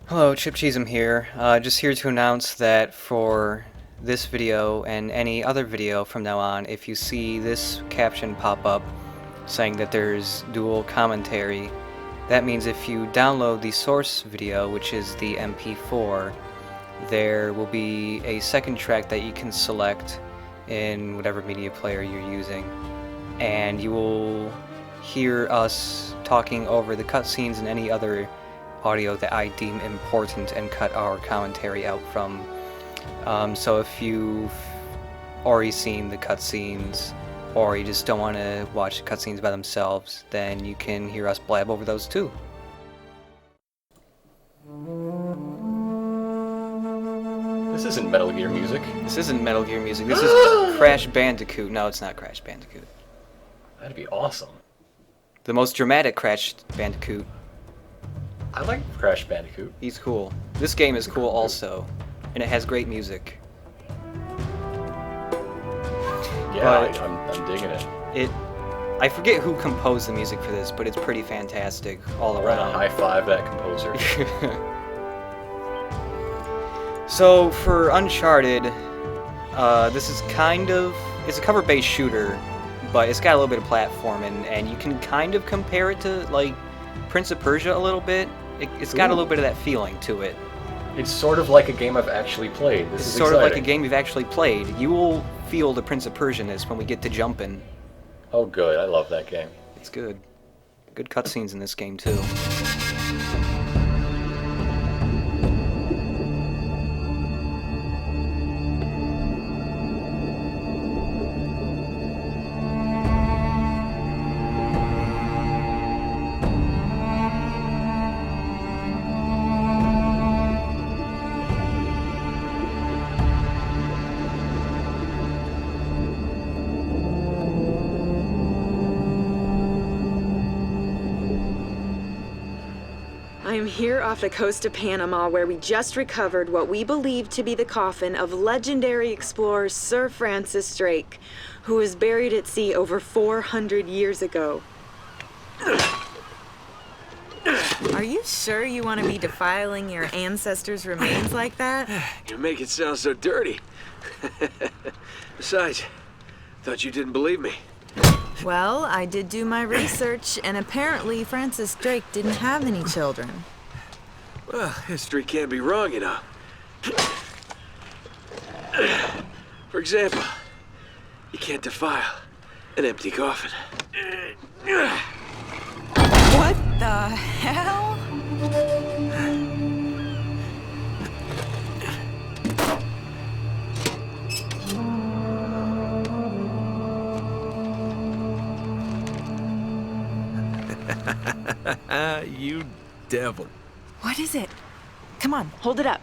Hello, Chip Cheesem here. Just here to announce that for this video and any other video from now on, if you see this caption pop up saying that there's dual commentary, that means if you download the source video, which is the MP4, there will be a second track that you can select in whatever media player you're using, and you will hear us talking over the cutscenes and any other audio that I deem important and cut our commentary out from. So if you've already seen the cutscenes, or you just don't want to watch the cutscenes by themselves, then you can hear us blab over those too. This isn't Metal Gear music. This isn't Metal Gear music, this is Crash Bandicoot. No, it's not Crash Bandicoot. That'd be awesome. The most dramatic Crash Bandicoot. I like Crash Bandicoot. He's cool. This game is cool also, and it has great music. Yeah, But I'm digging it. I forget who composed the music for this, but it's pretty fantastic all I want to around. high five that composer. So for Uncharted, this is it's a cover-based shooter, but it's got a little bit of platforming, and you can kind of compare it to like Prince of Persia a little bit. It's got a little bit of that feeling to it. It's sort of like a game I've actually played. This It's is sort of like a exciting. game you've actually played. You will feel the Prince of Persia-ness when we get to jumping. Oh, good. I love that game. It's good. Good cutscenes in this game too. I'm here off the coast of Panama, where we just recovered what we believe to be the coffin of legendary explorer Sir Francis Drake, who was buried at sea over 400 years ago. Are you sure you want to be defiling your ancestors' remains like that? You make it sound so dirty. Besides, thought you didn't believe me. Well, I did do my research, and apparently Francis Drake didn't have any children. Well, history can't be wrong, you know. For example, you can't defile an empty coffin. What the hell? You devil. What is it? Come on, hold it up.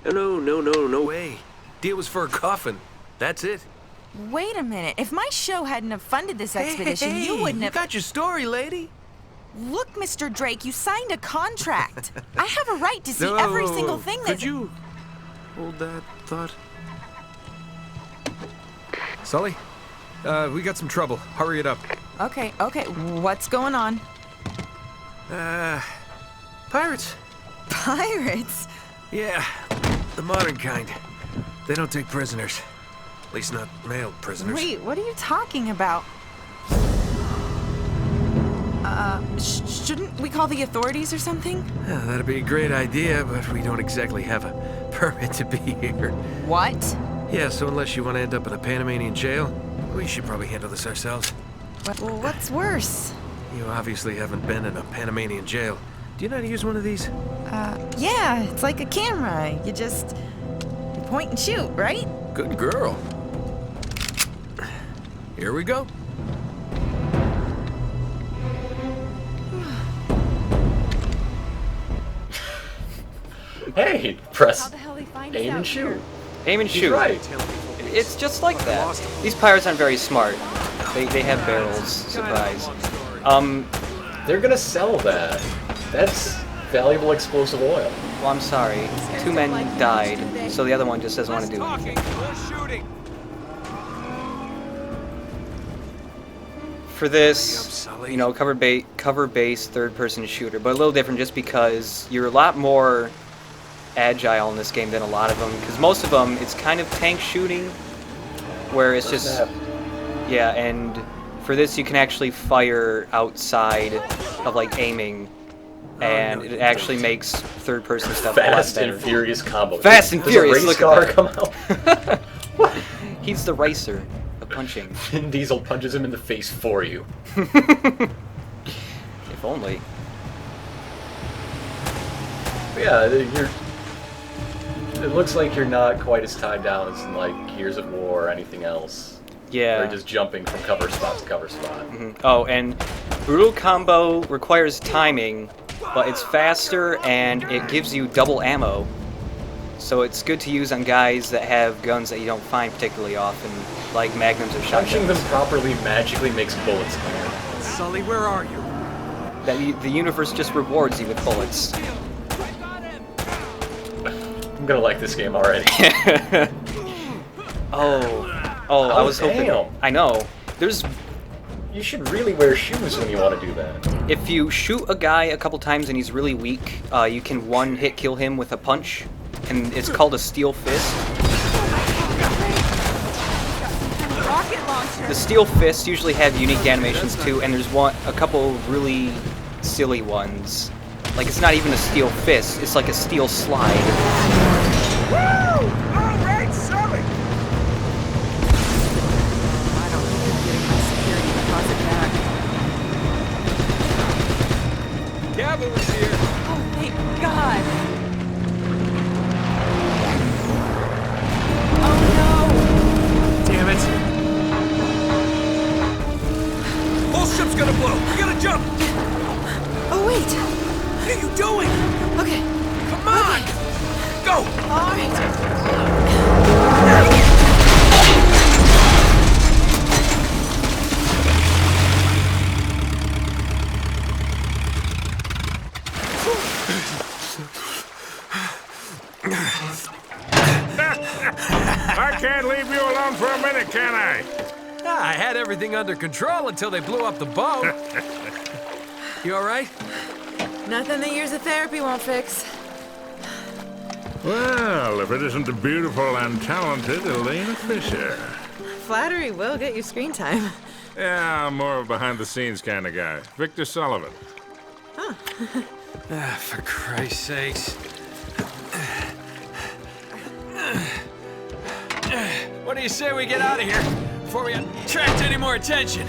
No Way. Deal was for a coffin. That's it. Wait a minute. If my show hadn't have funded this expedition, you wouldn't have... got your story, lady. Look, Mr. Drake, you signed a contract. I have a right to see every single thing Could that... you hold that thought? Sully, we got some trouble. Hurry it up. Okay, what's going on? Pirates. Pirates? Yeah, the modern kind. They don't take prisoners. At least not male prisoners. Wait, what are you talking about? Shouldn't we call the authorities or something? Yeah, that'd be a great idea, but we don't exactly have a permit to be here. What? Yeah, so unless you want to end up in a Panamanian jail, we should probably handle this ourselves. Well, what's worse? You obviously haven't been in a Panamanian jail. Do you know how to use one of these? Yeah, it's like a camera. You point and shoot, right? Good girl. Here we go. Hey, press How the hell they find aim us out and shoot. here? Aim and He's shoot. right. It's just like that. These pirates aren't very smart. They have barrels. Surprise. They're gonna sell that. That's valuable explosive oil. Well, I'm sorry. Two men died, so the other one just doesn't want to do anything. for this, Sully. you know, cover-based third-person shooter, but a little different just because you're a lot more agile in this game than a lot of them. Because most of them, it's kind of tank shooting, where it's just, yeah. And for this, you can actually fire outside of like aiming, and it actually makes third-person stuff a lot Fast better. and Furious combo. Fast and Furious. Does a race Look car at come out? that. He's the racer of punching. Vin Diesel punches him in the face for you. If only. But yeah, it looks like you're not quite as tied down as in like Gears of War or anything else. Yeah. Or just jumping from cover spot to cover spot. Oh, and brutal combo requires timing, but it's faster and it gives you double ammo. So it's good to use on guys that have guns that you don't find particularly often, like magnums or Punching them shotguns. properly magically makes bullets come. Sully, where are you? That the universe just rewards you with bullets. I'm gonna like this game already. Oh, I was hoping. damn. I know. There's You should really wear shoes when you want to do that. if you shoot a guy a couple times and he's really weak, you can one-hit kill him with a punch, and it's called a steel fist. Rocket launcher. The steel fists usually have unique animations too, and there's a couple really silly ones. Like it's not even a steel fist; it's like a steel slide. Woo! All right, Sully. I don't think I'm getting my security deposit back. Cavalry's here. Oh, thank God. Oh Damn it. Whole ship's gonna blow. We gotta jump. no. Oh wait. What are you doing? Okay. Come on. Go. All right. I can't leave you alone for a minute, can I? I had everything under control until they blew up the boat. You all right? Nothing that years of therapy won't fix. Well, if it isn't the beautiful and talented Elena Fisher. Flattery will get you screen time. Yeah, I'm more of a behind-the-scenes kind of guy. Victor Sullivan. For Christ's sakes. What do you say we get out of here before we attract any more attention?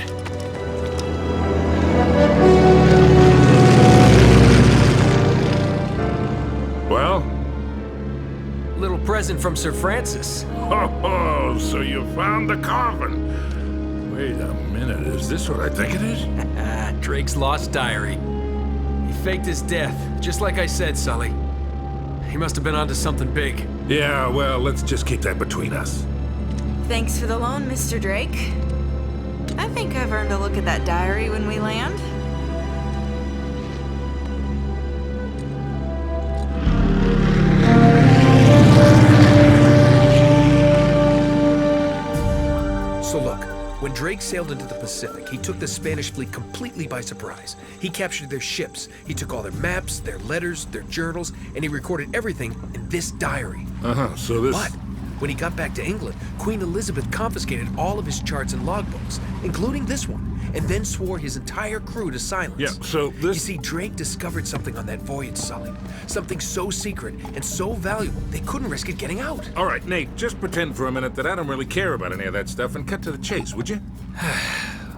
Well? Little present from Sir Francis. Oh, so you found the coffin. Wait a minute, is this what I think it is? Drake's lost diary. He faked his death, just like I said, Sully. He must have been onto something big. Yeah, well, let's just keep that between us. Thanks for the loan, Mr. Drake. I think I've earned a look at that diary when we land. So look, when Drake sailed into the Pacific, he took the Spanish fleet completely by surprise. He captured their ships, he took all their maps, their letters, their journals, and he recorded everything in this diary. So this... But when he got back to England, Queen Elizabeth confiscated all of his charts and logbooks, including this one, and then swore his entire crew to silence. Yeah, so this... You see, Drake discovered something on that voyage, Sully. Something so secret and so valuable, they couldn't risk it getting out. All right, Nate, just pretend for a minute that I don't really care about any of that stuff and cut to the chase, would you?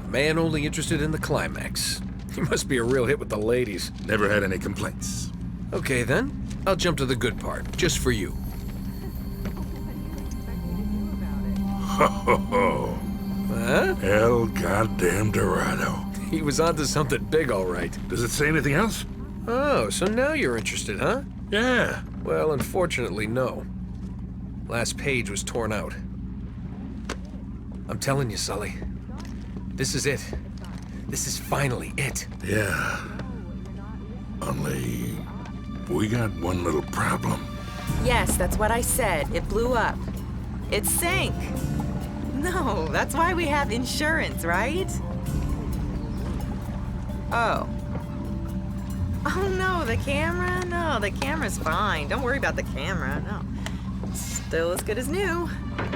Man only interested in the climax. He must be a real hit with the ladies. Never had any complaints. Okay, then. I'll jump to the good part, just for you. Ho, ho, ho. Huh? El goddamn Dorado. He was onto something big, all right. Does it say anything else? Oh, so now you're interested, huh? Yeah. Well, unfortunately, no. Last page was torn out. I'm telling you, Sully. This is it. This is finally it. Yeah. Only... we got one little problem. Yes, that's what I said. It blew up. It sank. No, that's why we have insurance, right? Oh. Oh no, the camera? No, the camera's fine. Don't worry about the camera, no. Still as good as new.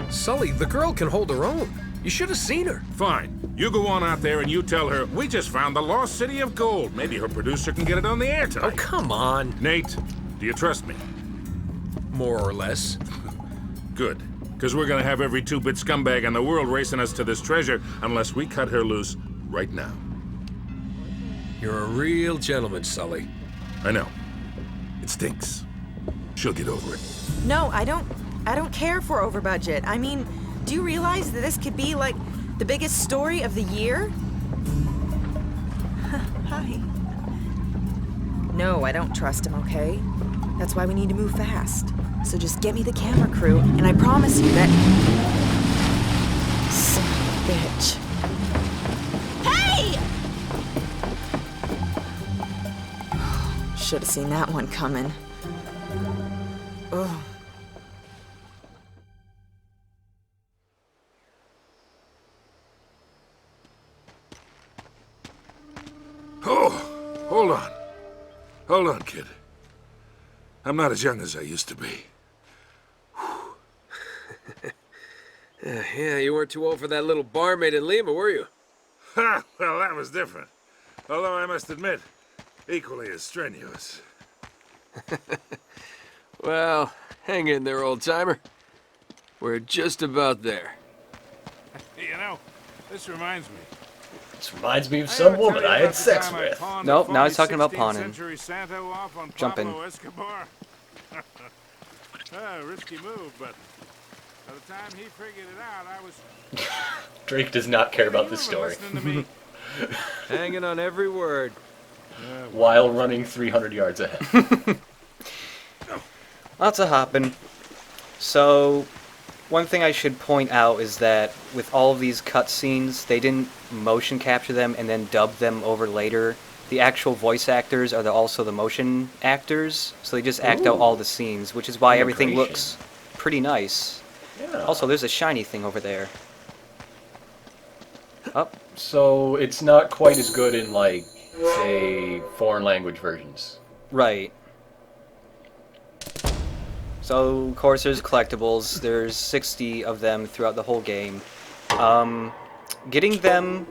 Sully, the girl can hold her own. You should have seen her. Fine. You go on out there and you tell her, we just found the lost city of gold. Maybe her producer can get it on the air Oh, tonight. come on. Nate, do you trust me? More or less. Good. Because we're gonna have every two-bit scumbag in the world racing us to this treasure unless we cut her loose right now. You're a real gentleman, Sully. I know. It stinks. She'll get over it. No, I don't care for over budget. I mean, do you realize that this could be like the biggest story of the year? Hi. No, I don't trust him, okay? That's why we need to move fast. So just get me the camera crew, and I promise you that... Son of a bitch. Hey! Should have seen that one coming. Ugh. Oh, hold on. Hold on, kid. I'm not as young as I used to be. Yeah, you weren't too old for that little barmaid in Lima, were you? Ha! Well, that was different. Although I must admit, equally as strenuous. Well, hang in there, old-timer. We're just about there. You know, this reminds me. This reminds me of some woman I had sex with. Nope, now he's talking about pawning. Jumping. Risky move, but by the time he figured it out, I was... Drake does not care about this story. Hanging on every word. While running 300 yards ahead. Lots of hopping. So, one thing I should point out is that with all of these cutscenes, they didn't motion capture them and then dub them over later. The actual voice actors are also the motion actors, so they just act out all the scenes, which is why everything looks pretty nice. Yeah. Also, there's a shiny thing over there. Up. So it's not quite as good in, like, say, foreign language versions. Right. So, of course, there's collectibles. There's 60 of them throughout the whole game. Getting them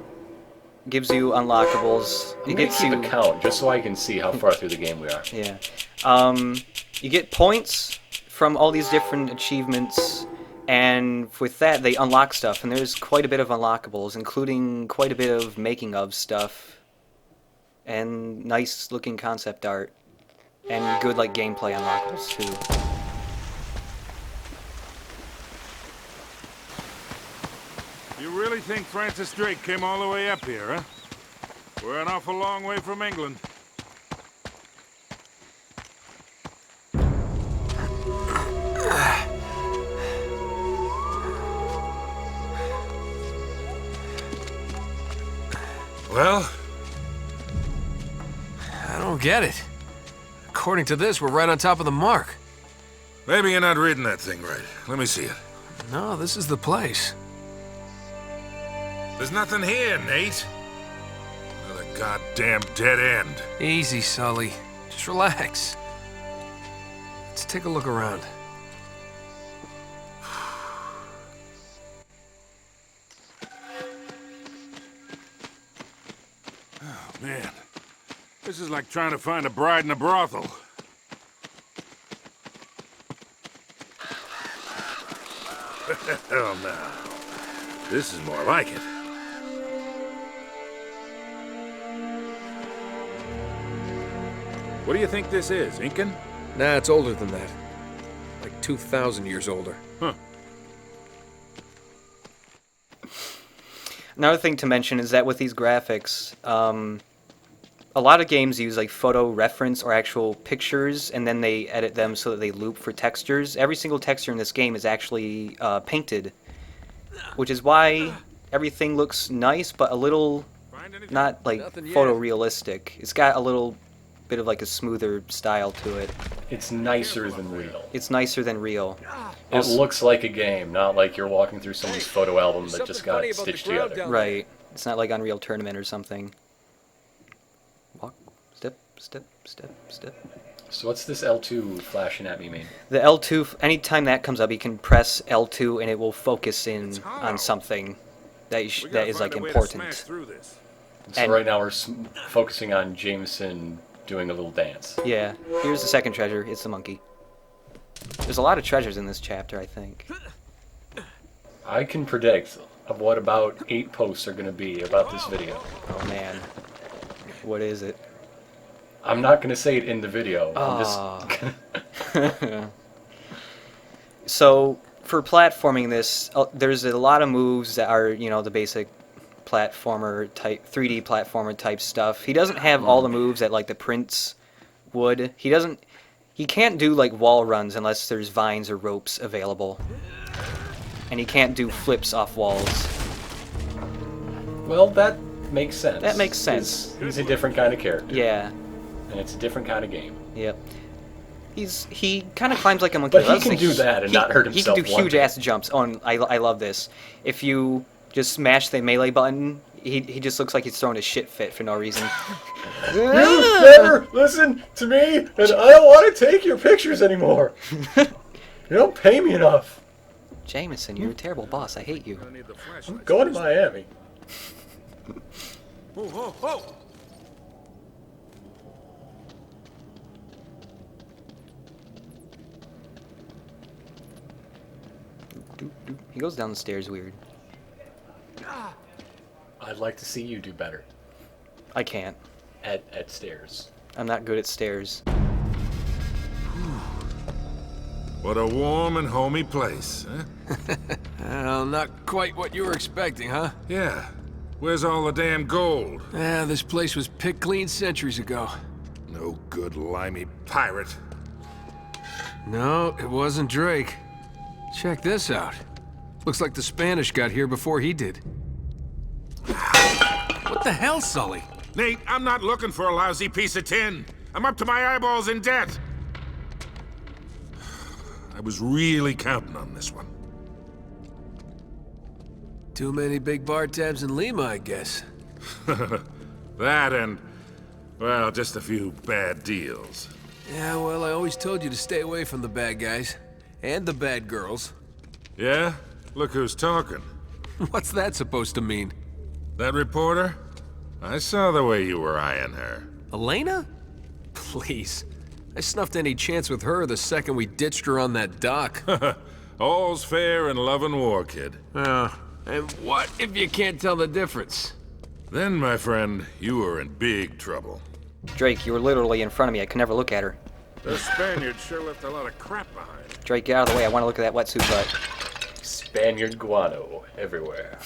gives you unlockables. I'm gonna keep a count just so I can see how far through the game we are. Yeah. You get points from all these different achievements, and with that, they unlock stuff. And there's quite a bit of unlockables, including quite a bit of making of stuff, and nice-looking concept art, and good like gameplay unlockables too. You really think Francis Drake came all the way up here, huh? We're an awful long way from England. Well? I don't get it. According to this, we're right on top of the mark. Maybe you're not reading that thing right. Let me see it. No, this is the place. There's nothing here, Nate. Another goddamn dead end. Easy, Sully. Just relax. Let's take a look around. Oh, man. This is like trying to find a bride in a brothel. Hell no. This is more like it. What do you think this is, Incan? Nah, it's older than that. Like 2,000 years older. Huh. Another thing to mention is that with these graphics, a lot of games use like photo reference or actual pictures, and then they edit them so that they loop for textures. Every single texture in this game is actually painted, which is why everything looks nice, but a little not like photorealistic. It's got a little bit of like a smoother style to it. It's nicer than real. It's nicer than real. It looks like a game, not like you're walking through someone's photo album that just got stitched together. Right. It's not like Unreal Tournament or something. step, step, step. So what's this L2 flashing at me mean? The L2, anytime that comes up, you can press L2 and it will focus in on something that that is like important. So And- right now we're focusing on Jameson doing a little dance. Yeah, here's the second treasure. It's the monkey. There's a lot of treasures in this chapter, I think. I can predict of what about 8 posts are going to be about this video. Oh man, what is it? I'm not going to say it in the video. I'm just So for platforming this, there's a lot of moves that are, you know, the basic platformer type, 3D platformer type stuff. He doesn't have all the moves that like the Prince would. He can't do like wall runs unless there's vines or ropes available. And he can't do flips off walls. Well, that makes sense. That makes sense. He's a different kind of character. Yeah. And it's a different kind of game. Yep. He kind of climbs like a monkey. But he can do that and not hurt himself. He can do huge ass jumps. Oh, and I love this. If you just smash the melee button, he just looks like he's throwing a shit fit for no reason. You never listen to me, and I don't want to take your pictures anymore. You don't pay me enough. Jameson, you're a terrible boss. I hate you. I'm going to Miami. Whoa, whoa, whoa! He goes down the stairs weird. I'd like to see you do better I can't. at stairs. I'm not good at stairs. What a warm and homey place, huh? Well, not quite what you were expecting, huh? Yeah. Where's all the damn gold? This place was picked clean centuries ago. No good limey pirate. No, it wasn't Drake. Check this out. Looks like the Spanish got here before he did. What the hell, Sully? Nate, I'm not looking for a lousy piece of tin. I'm up to my eyeballs in debt. I was really counting on this one. Too many big bar tabs in Lima, I guess. That and, well, just a few bad deals. Yeah, well, I always told you to stay away from the bad guys. And the bad girls. Yeah? Look who's talking. What's that supposed to mean? That reporter? I saw the way you were eyeing her. Elena? Please. I snuffed any chance with her the second we ditched her on that dock. All's fair in love and war, kid. And what if you can't tell the difference? Then, my friend, you are in big trouble. Drake, you were literally in front of me. I could never look at her. The Spaniards sure left a lot of crap behind. Drake, get out of the way. I want to look at that wetsuit butt. Spaniard guano everywhere.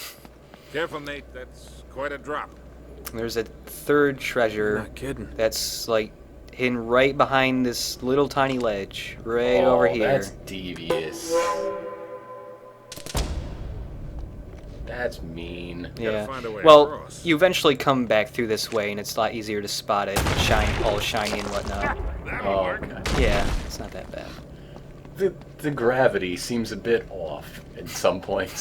Careful, Nate. That's quite a drop. There's a third treasure. Not kidding. That's like hidden right behind this little tiny ledge, right over here. That's devious. That's mean. Yeah. find a way Well, across. you eventually come back through this way, and it's a lot easier to spot it, all shiny and whatnot. Oh, okay. Yeah, it's not that bad. The gravity seems a bit off at some points.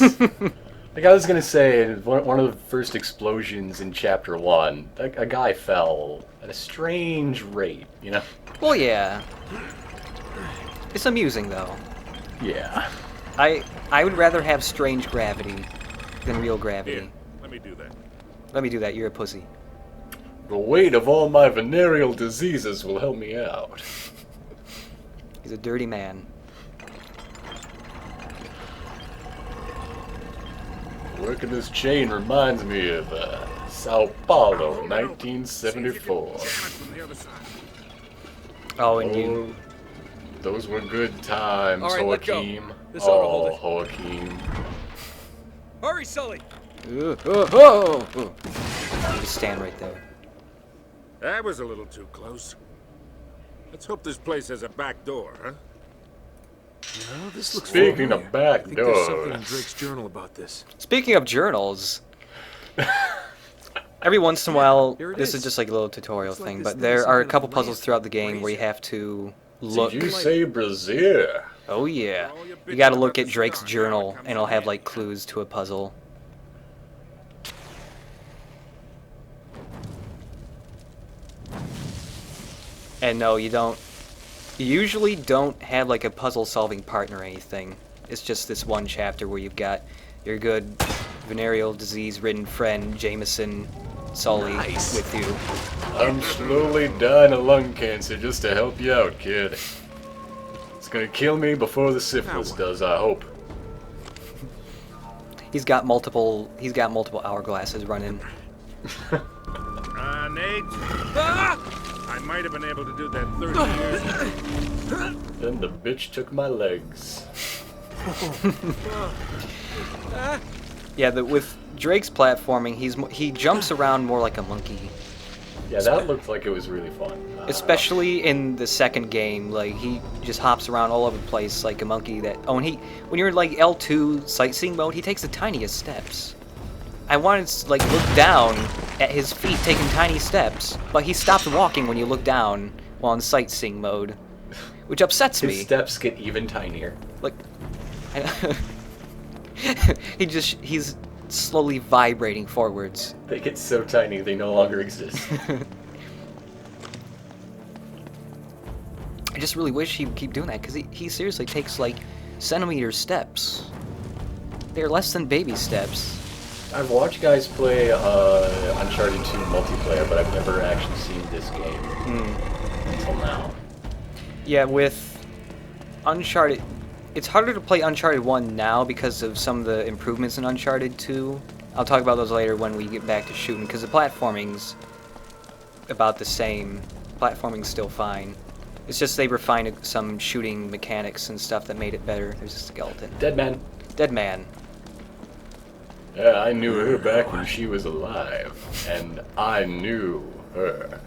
Like I was gonna say, one of the first explosions in Chapter 1, a guy fell at a strange rate, you know? Well, yeah. It's amusing though. Yeah. I would rather have strange gravity than real gravity. Here, let me do that. Let me do that. You're a pussy. The weight of all my venereal diseases will help me out. He's a dirty man. Working this chain reminds me of Sao Paulo, 1974. From the other side. Oh, and you. Those were good times, All right, let go. Joaquim. This ought to Oh, hold Joaquim. Hurry, Sully! Just stand right there. That was a little too close. Let's hope this place has a back door, huh? No, this looks Speaking familiar. of back I think there's something in doors. Drake's journal about this. Speaking of journals, every once in a while, Here it this is is. just like a little tutorial It's like thing, this but thing there is are a something couple of puzzles land. throughout the game where you Crazy. have to look. Did you say Brazil? Oh yeah, you gotta look at Drake's journal, and it'll have like clues to a puzzle. And no, you don't. You usually don't have like a puzzle-solving partner or anything. It's just this one chapter where you've got your good venereal disease-ridden friend Jameson Sully with you. I'm slowly dying of lung cancer just to help you out, kid. It's gonna kill me before the syphilis does, I hope. He's got multiple hourglasses running. Nate? I might have been able to do that 30 years ago. Then the bitch took my legs. Yeah, with Drake's platforming, he jumps around more like a monkey. Yeah, that looked like it was really fun. Especially in the second game, like he just hops around all over the place like a monkey. When you're in like L2 sightseeing mode, he takes the tiniest steps. I wanted to like look down at his feet taking tiny steps, but he stops walking when you look down while in sightseeing mode, which upsets me. His steps get even tinier. Like, he's slowly vibrating forwards. They get so tiny they no longer exist. I just really wish he would keep doing that, because he seriously takes like centimeter steps. They're less than baby steps. I've watched guys play Uncharted 2 multiplayer, but I've never actually seen this game until now. Yeah, with Uncharted, it's harder to play Uncharted 1 now because of some of the improvements in Uncharted 2. I'll talk about those later when we get back to shooting, because the platforming's about the same. Platforming's still fine. It's just they refined some shooting mechanics and stuff that made it better. There's a skeleton. Dead man. Dead man. Yeah, I knew her back when she was alive, and I knew her.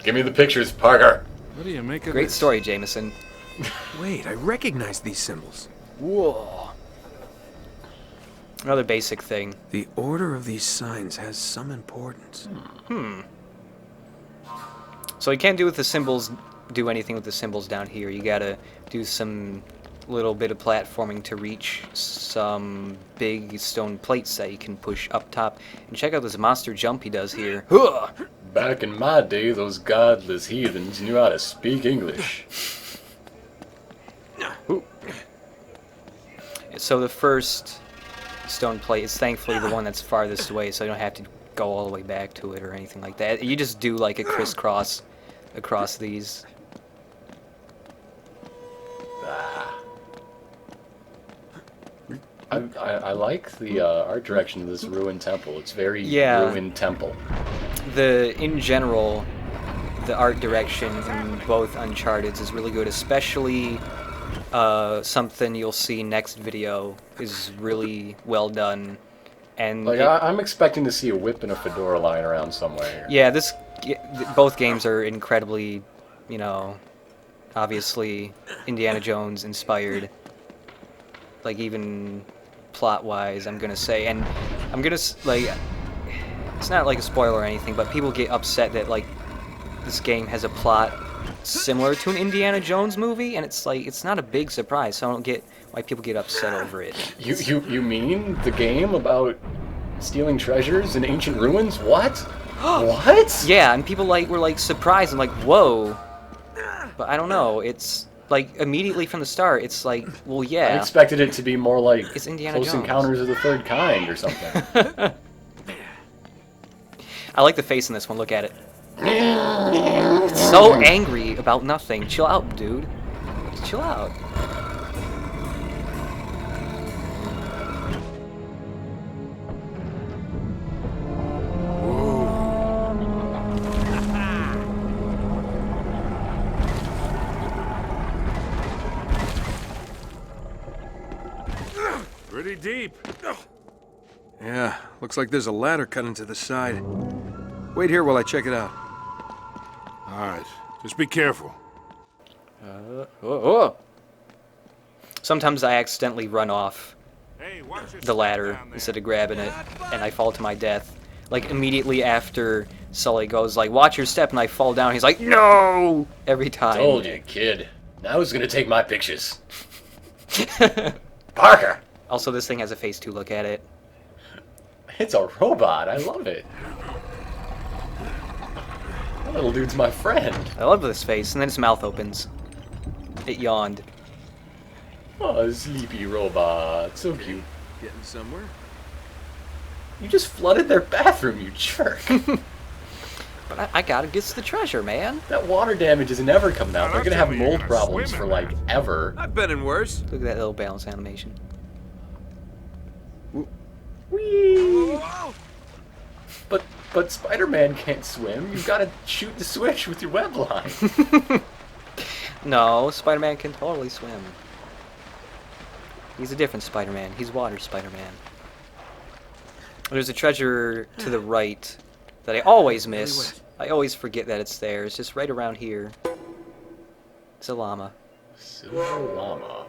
Give me the pictures, Parker. What do you make of Great this? story, Jameson. Wait, I recognize these symbols. Whoa. Another basic thing. The order of these signs has some importance. So you can't do anything with the symbols down here. You gotta do some little bit of platforming to reach some big stone plates that you can push up top. And check out this monster jump he does here. Back in my day, those godless heathens knew how to speak English. So the first stone plate is thankfully the one that's farthest away, so you don't have to go all the way back to it or anything like that. You just do like a crisscross across these. I like the art direction of this ruined temple. It's very ruined temple. In general, the art direction in both Uncharted is really good, especially something you'll see next video is really well done. And like I'm expecting to see a whip and a fedora lying around somewhere. Yeah, both games are incredibly, obviously Indiana Jones inspired. Like even plot-wise, I'm gonna say, and I'm gonna like, it's not like a spoiler or anything, but people get upset that like this game has a plot similar to an Indiana Jones movie, and it's like it's not a big surprise. So I don't get why people get upset over it. You mean the game about stealing treasures in ancient ruins? What? What? Yeah, and people were like surprised and like, whoa. But I don't know. It's like immediately from the start, it's like, well, yeah. I expected it to be more like It's Indiana Close Jones. Encounters of the Third Kind or something. I like the face in this one. Look at it. It's so angry about nothing. Chill out, dude. Just chill out. Pretty deep. Yeah, looks like there's a ladder cut into the side. Wait here while I check it out. All right, just be careful. Sometimes I accidentally run off Hey, watch your the step ladder down there. instead of grabbing it, and I fall to my death. Like immediately after Sully goes like, "Watch your step," and I fall down. He's like, "No!" Every time. Told you, kid. Now who's gonna take my pictures? Parker! Also, this thing has a face too. Look at it. It's a robot. I love it. little dude's my friend. I love this face, and then its mouth opens. It yawned. Oh, sleepy robot. So cute. Getting somewhere? You just flooded their bathroom, you jerk. But I gotta get to the treasure, man. That water damage is never coming out. Now, They're gonna that's have how you're mold gonna problems swim for in like that. ever. I've been in worse. Look at that little balance animation. Whee! But Spider-Man can't swim. You've got to shoot the switch with your web line. No, Spider-Man can totally swim. He's a different Spider-Man. He's water Spider-Man. There's a treasure to the right that I always miss. I always forget that it's there. It's just right around here. It's a llama. Silver llama.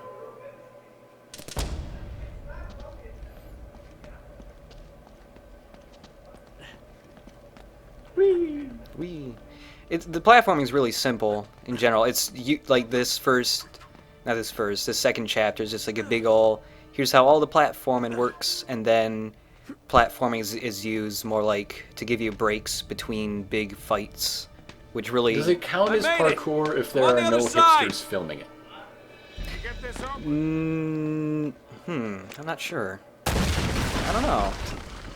Wee. The platforming is really simple in general. It's like this second chapter is just like a big ol', here's how all the platforming works, and then platforming is used more like to give you breaks between big fights, which really... Does it count as parkour if there are no hipsters filming it? Get this open. I'm not sure. I don't know.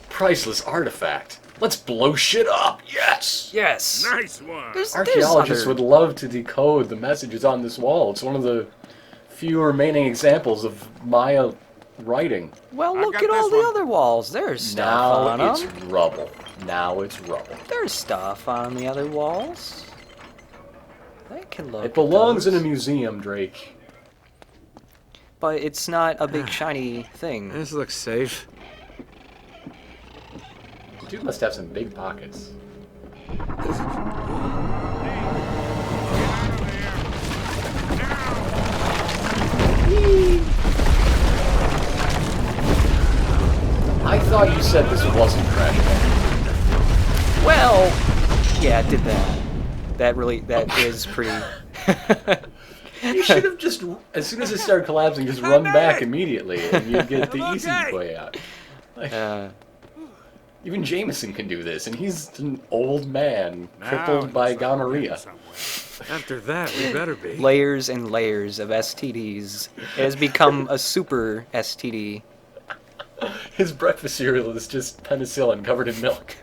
Priceless artifact. Let's blow shit up. Yes. Yes. Nice one. There's Archaeologists other- would love to decode the messages on this wall. It's one of the few remaining examples of Maya writing. Well, I look got at all this the one. other walls. There's stuff Now on it's them. rubble. Now it's rubble. There's stuff on the other walls. I can look. It belongs at in a those. museum, Drake. But it's not a big shiny thing. This looks safe. Dude must have some big pockets. I thought you said this wasn't Crash Bandicoot. Well, yeah, it did that. That is pretty... You should have just, as soon as it started collapsing, just run back immediately, and you'd get the easy way out. Like, even Jameson can do this, and he's an old man, crippled by gonorrhea. After that, we better be. layers and layers of STDs. It has become a super STD. His breakfast cereal is just penicillin covered in milk.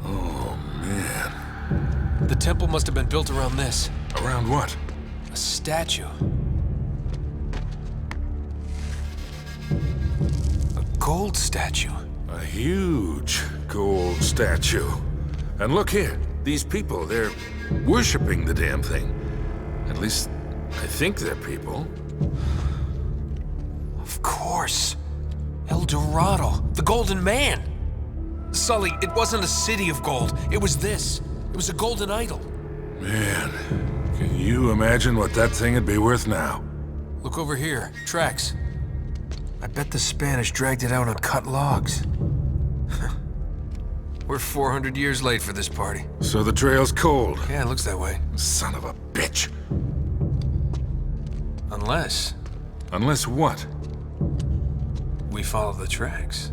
Oh, man. The temple must have been built around this. Around what? A statue. A gold statue. A huge gold statue. And look here, these people, they're worshipping the damn thing. At least, I think they're people. Of course. El Dorado, the Golden Man. Sully, it wasn't a city of gold. It was this. It was a golden idol. Man, can you imagine what that thing would be worth now? Look over here. Tracks. I bet the Spanish dragged it out on cut logs. We're 400 years late for this party. So the trail's cold. Yeah, it looks that way. Son of a bitch. Unless Unless what? we follow the tracks.